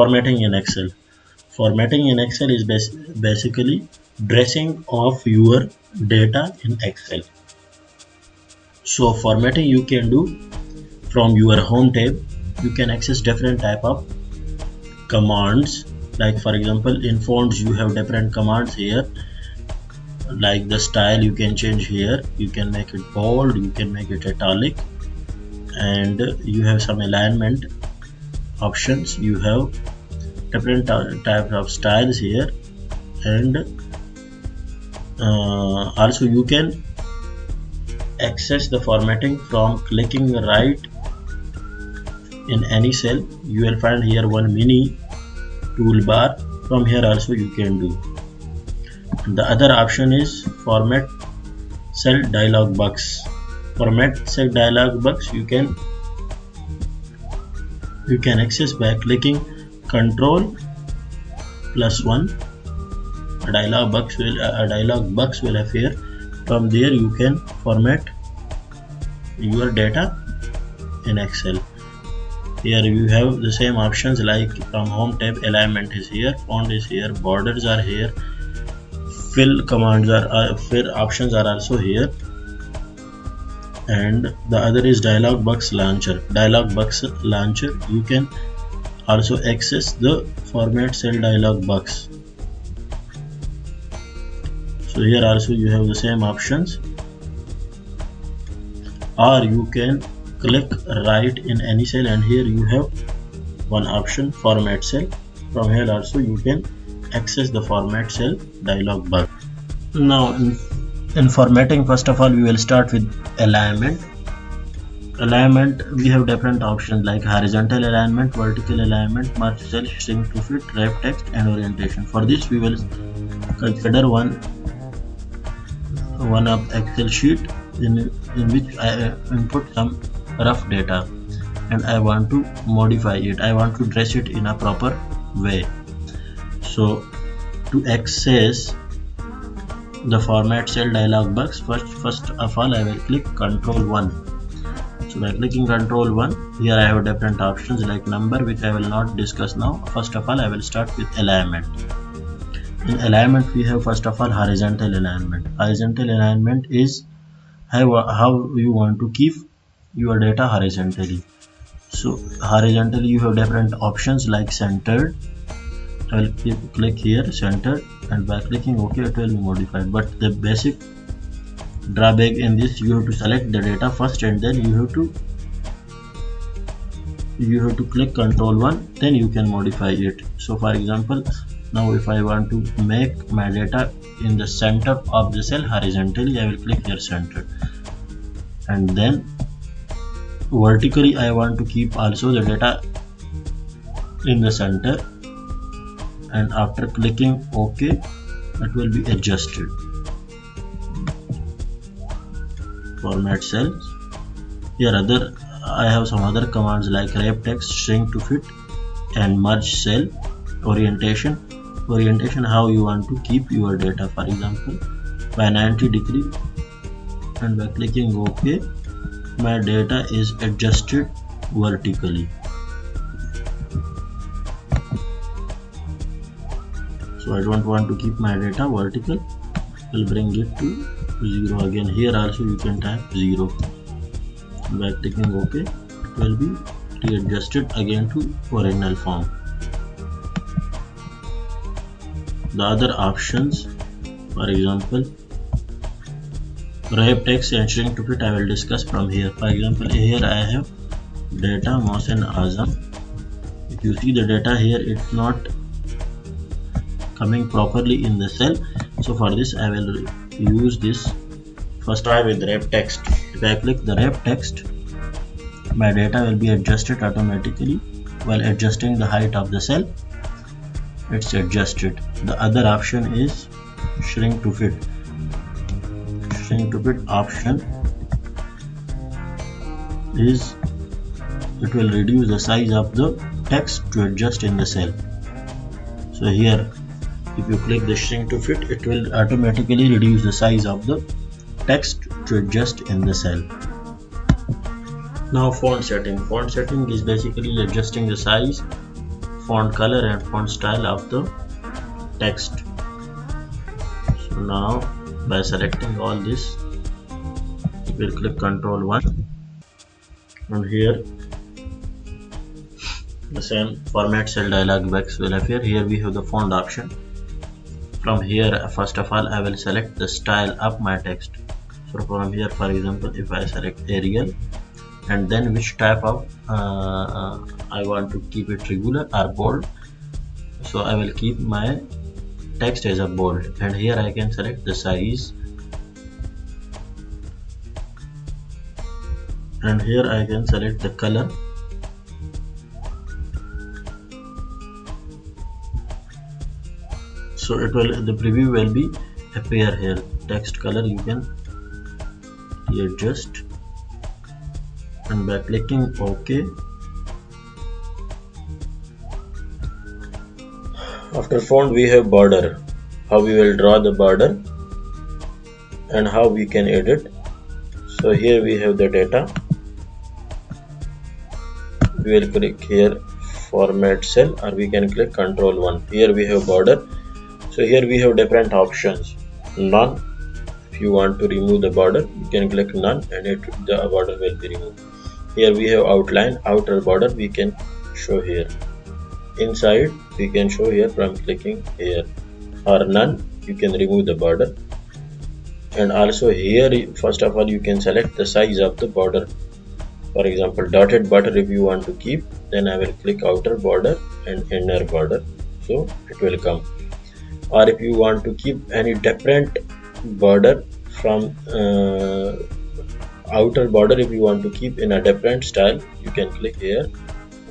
Formatting in Excel. Formatting in Excel is basically dressing of your data in Excel. So formatting you can do from your home tab. You can access different type of commands, like for example in fonts you have different commands here, like the style you can change here, you can make it bold, you can make it italic, and you have some alignment options, you have different types of styles here, and also you can access the formatting from clicking right in any cell. You will find here one mini toolbar. From here also you can do. The other option is format cell dialog box. Format cell dialog box you can access by clicking Ctrl +1. A dialog box will appear. From there you can format your data in Excel. Here you have the same options, like from home tab alignment is here, font is here, borders are here, fill commands are fill options are also here, and the other is dialog box launcher. Dialog box launcher you can also access the format cell dialog box. So here also you have the same options, or you can click right in any cell and here you have one option, format cell. From here also you can access the format cell dialog box. Now in formatting, first of all we will start with alignment. Alignment we have different options like horizontal alignment, vertical alignment, merge cell, shrink to fit, wrap text, and orientation. For this we will consider one of Excel sheet in which I input some rough data and I want to modify it, I want to dress it in a proper way. So to access the format cell dialog box, first of all I will click Ctrl 1. So by clicking Ctrl 1, here I have different options like number, which I will not discuss now. First of all I will start with alignment. In alignment we have first of all horizontal alignment. Horizontal alignment is how you want to keep your data horizontally. So horizontally you have different options like centered. I will click here centered, and by clicking OK it will be modified. But the basic drawback in this, you have to select the data first and then you have to click Ctrl 1, then you can modify it. So for example, now if I want to make my data in the center of the cell horizontally, I will click here center, and then vertically I want to keep also the data in the center, and after clicking OK it will be adjusted. Format cells. Here I have some other commands like wrap text, shrink to fit, and merge cell. Orientation how you want to keep your data, for example by 90 degree, and by clicking OK my data is adjusted vertically. So I don't want to keep my data vertical, will bring it to 0 again. Here also you can type 0. By clicking OK it will be readjusted again to original form. The other options, for example wrap text and shrink to fit, I will discuss from here. For example here I have data Mohsen Azam. If you see the data here, it's not coming properly in the cell. So for this I will use this. First try with wrap text. If I click the wrap text, my data will be adjusted automatically. While adjusting the height of the cell, it's adjusted. The other option is shrink to fit. Shrink to fit option is, it will reduce the size of the text to adjust in the cell. So here if you click the shrink to fit, it will automatically reduce the size of the text to adjust in the cell. Now font setting. Font setting is basically adjusting the size font color and font style of the text. So now by selecting all this, we'll click Ctrl 1, and here the same format cell dialog box will appear. Here we have the font option. From here, first of all, I will select the style of my text. So from here, for example, if I select Arial, and then which type of I want to keep it regular or bold, so I will keep my text as a bold, and here I can select the size, and here I can select the color. So it will, the preview will be appear here. Text color you can adjust, and by clicking OK, after font we have border. How we will draw the border and how we can edit. So here we have the data. We will click here format cell, or we can click Ctrl 1. Here we have border. So here we have different options. None. If you want to remove the border, you can click none, and the border will be removed. Here we have outline, outer border we can show here. Inside we can show here from clicking here, or none, you can remove the border. And also here, first of all, you can select the size of the border. For example, dotted border if you want to keep, then I will click outer border and inner border, so it will come. Or if you want to keep any different border from outer border, if you want to keep in a different style, you can click here,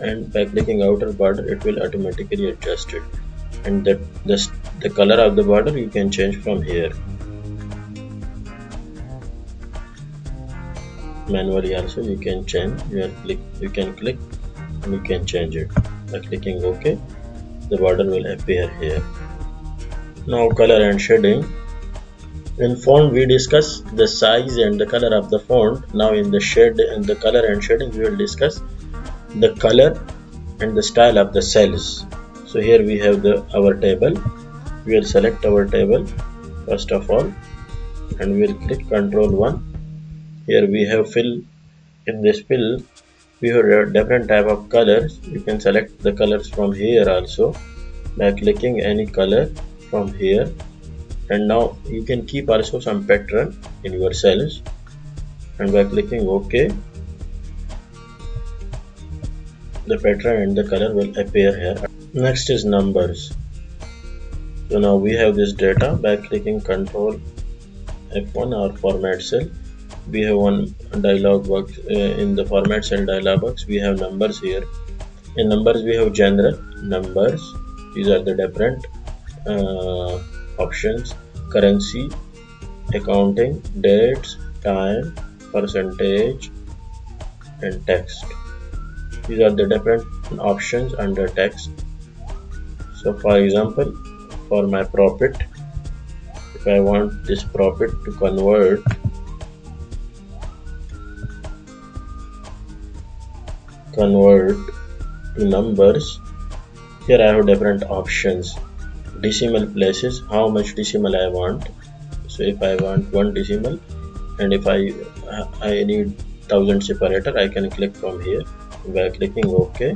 and by clicking outer border it will automatically adjust it. And the color of the border you can change from here. Manually also you can change. You can click and you can change it. By clicking OK, the border will appear here. Now color and shading. In font we discuss the size and the color of the font. Now in the shade and the color and shading, we will discuss the color and the style of the cells. So here we have our table. We will select our table first of all, and we will click Ctrl 1. Here we have fill. In this fill we have different type of colors. You can select the colors from here also by clicking any color from here. And now you can keep also some pattern in your cells, and by clicking OK, the pattern and the color will appear here. Next is numbers. So now we have this data. By clicking Ctrl F1 or format cell, we have one dialog box. In the format cell dialog box we have numbers here. In numbers we have general numbers. These are the different options: currency, accounting, dates, time, percentage, and text. These are the different options under text. So for example, for my profit, if I want this profit to convert to numbers, here I have different options. Decimal places, how much decimal I want. So if I want 1 decimal, and if I need 1000 separator, I can click from here by clicking OK.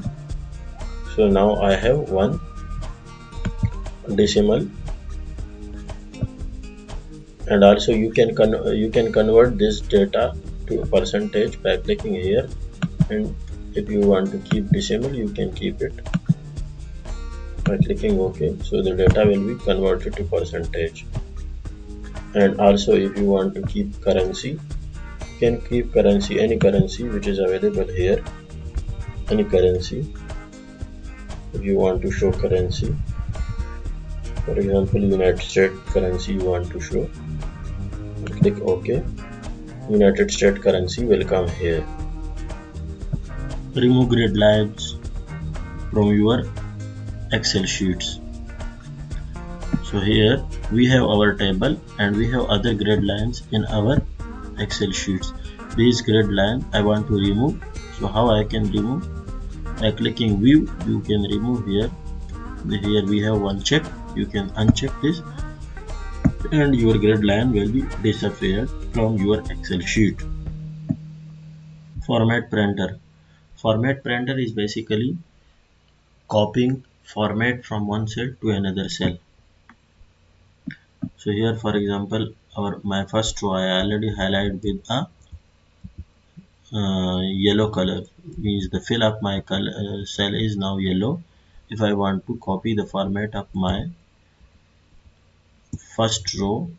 So now I have 1 decimal, and also you can convert this data to a percentage by clicking here, and if you want to keep decimal, you can keep it by clicking OK. So the data will be converted to percentage. And also if you want to keep currency, you can keep currency, any currency which is available here, any currency. If you want to show currency, for example United States currency you want to show, click OK. United States currency will come here. Remove grid lines from your Excel sheets. So here we have our table, and we have other grid lines in our Excel sheets. These grid line I want to remove. So how I can remove? By clicking view, you can remove here. Here we have one check. You can uncheck this and your grid line will be disappeared from your Excel sheet. Format printer. Format printer is basically copying format from one cell to another cell. So here for example my first row I already highlighted with a yellow color, means the fill of my color, cell is now yellow. If I want to copy the format of my first row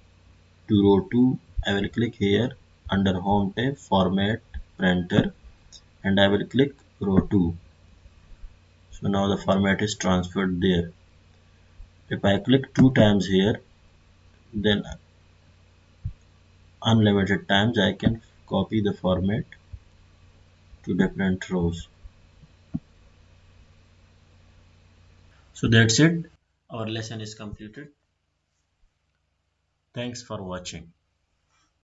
to row 2, I will click here under home tab format printer and I will click row 2. So now the format is transferred there. If I click 2 times here, then unlimited times I can copy the format to different rows. So that's it. Our lesson is completed. Thanks for watching.